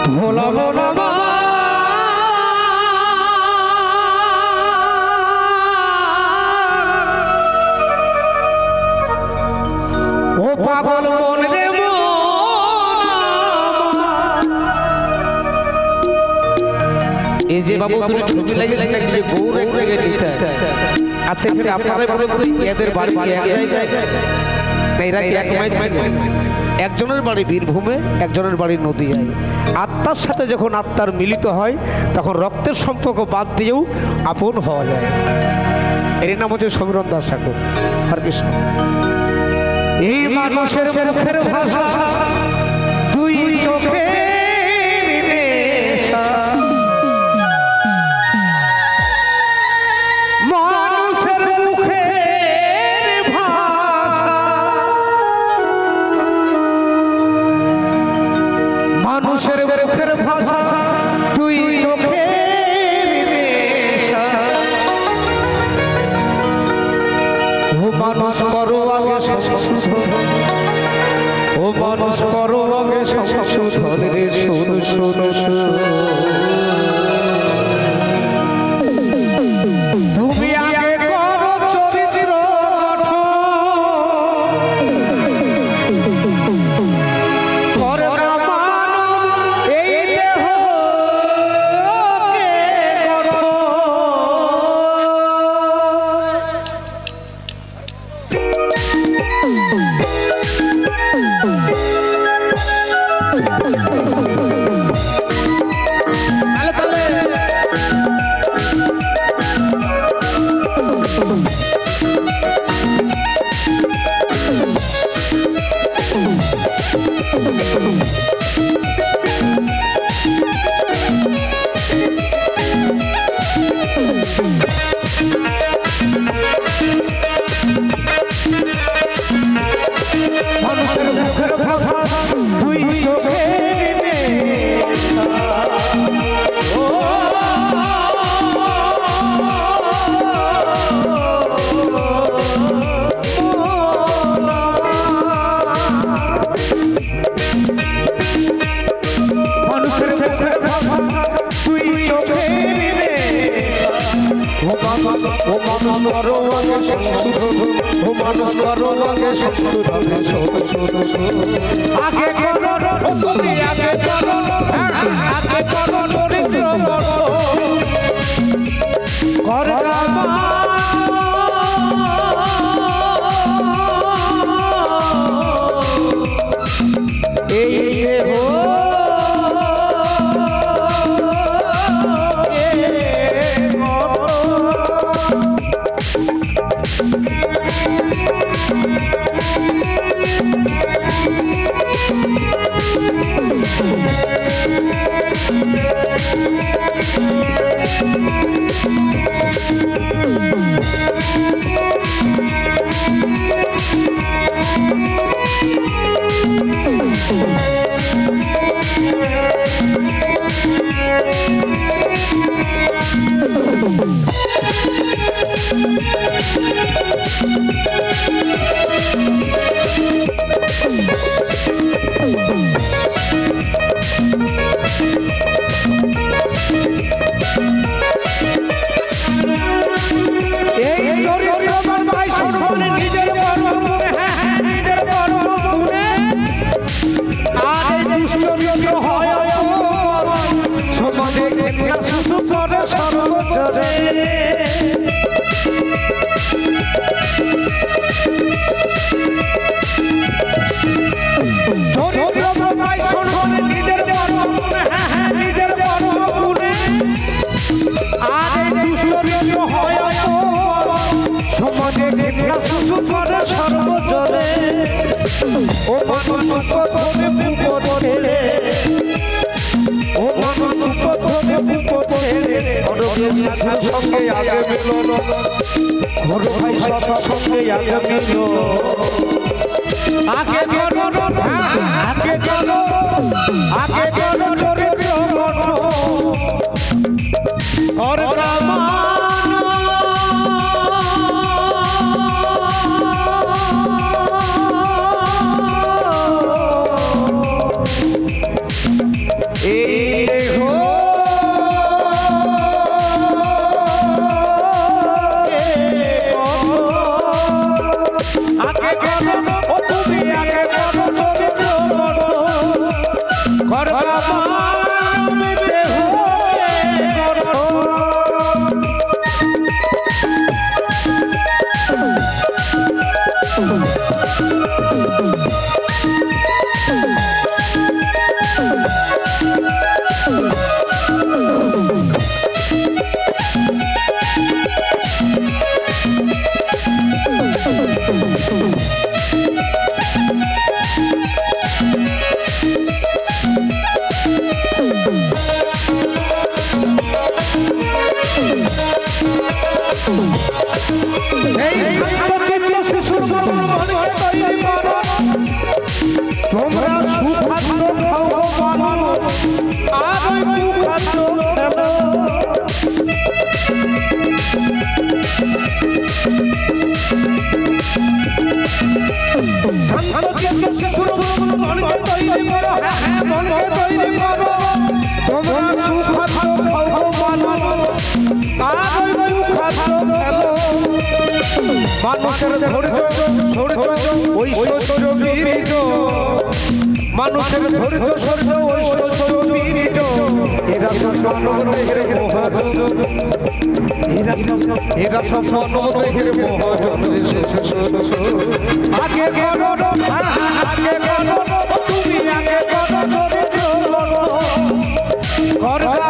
ভোলা ভোলা ও পাগল মন রে এই যে বাবু তুমি ছবি লাগিয়েছেন নাকি গৌর এক জায়গায় নিতে আচ্ছা আপনারাই বলুন তো এদের বাড়ি কি এক জায়গায় এরা কি এক মাইল একজনের বাড়ি বীরভূমে একজনের বাড়ি নদিয়ায় আত্মার সাথে যখন আত্মার মিলিত হয় তখন রক্তের সম্পর্ক বাদ দিয়েও আপন হওয়া যায় এর নাম হচ্ছে সমীরণ দাস ঠাকুর হরে কৃষ্ণ এই মানুষের মুখের ভাষা দুই চোখের নেশা মানুষের মুখের ভাষা মানুষের মুখের ভাষা দুই চোখের নেশা ও মানুষ করো আগে সংশোধন ও মানুষ করো আগে সংশোধন রে শোনো শোনো তুমি আগে করো চরিত্র করে না মানব এই দেহকে গঠন মানুষের মুখের ভাষা দুই চোখের নেশা মানুষের মুখের ভাষা দুই চোখের নেশা ও মানুষ করো আগে সংশোধন ও মানুষ করো আগে সংশোধন শোনো শোনো শোনো আগে করো তুমি আগে করো চরিত্র করে এই দেহ ও মানুষ পথে বুক ছেড়ে ও মানুষ পথে বুক ছেড়ে অনকে সাথে সঙ্গে আগে মিলন ঘর ভাই সাথে সঙ্গে আগে মিলন আগে করো আগে করো আগে করো চরিত্র और এই মানুষের ধৈর্য ঐশ্বর্য বীর্য মানুষের ধৈর্য সর্য ঐশ্বর্য বীর্য এরা সব মানব দেহের মহাজন এরা সব মানব দেহের মহাজন আগে করো আগে করো তুমি আগে করো চরিত্র করবা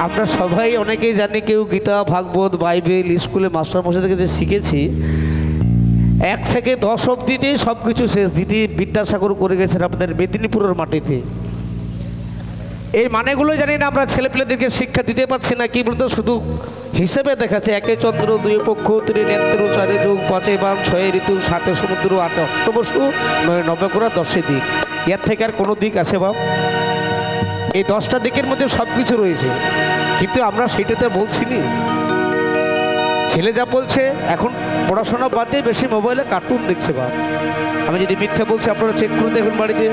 আমরা সবাই অনেকেই জানি, কেউ গীতা ভাগবত বাইবেল স্কুলে মাস্টারমশাই থেকে যে শিখেছি 1 থেকে 10 অবধিতে সব কিছু শেষ। যেটি বিদ্যাসাগর করে গেছেন আপনাদের মেদিনীপুরের মাটিতে। এই মানেগুলো জানি না, আমরা ছেলেপেলেদেরকে শিক্ষা দিতে পারছি না। কি বলতো, শুধু হিসেবে দেখাচ্ছে 1 চন্দ্র 2 পক্ষ 3 নেত্র 4 যুগ 5 বাম 6 ঋতু 7 সমুদ্র 8 অষ্টবসু 9 নবগ্রহ 10 দিক। এর থেকে আর কোনো দিক আছে বাপ? এই 10টা দিকের মধ্যে সব কিছু রয়েছে, কিন্তু আমরা সেটাতে বলছি নি। ছেলে যা বলছে এখন পড়াশোনা বাদ দিয়ে বেশি মোবাইলে কার্টুন দেখছে বাপ। আমি যদি মিথ্যা বলছি আপনারা চেক করে দেখুন বাড়িতে।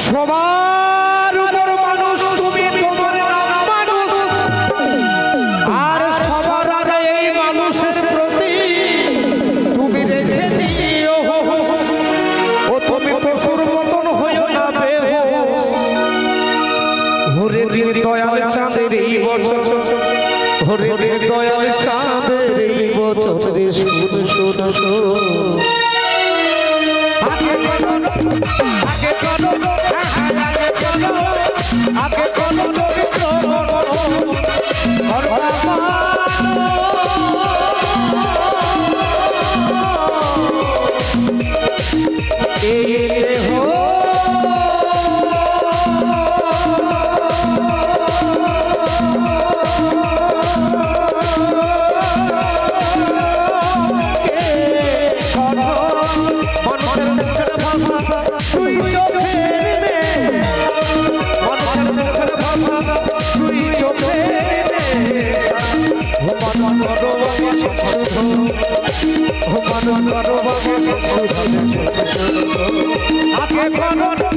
সবার উপর মানুষ তুমি, তোমার নাম মানুষ, আর সবার আগে এই মানুষের প্রতি তুমি রেখে দিও ও তুমি পশুর মতন হইও না বেহুশ। হরে দিন দয়াল চাঁদের এই বছর, হরে দিন দয়াল চাঁদের এই বছর রে শুন শুন শুন। আগে করো আগে করো আগে করো আগে করো চরিত্র করবা এই হো মানো করো বাবা আগে করো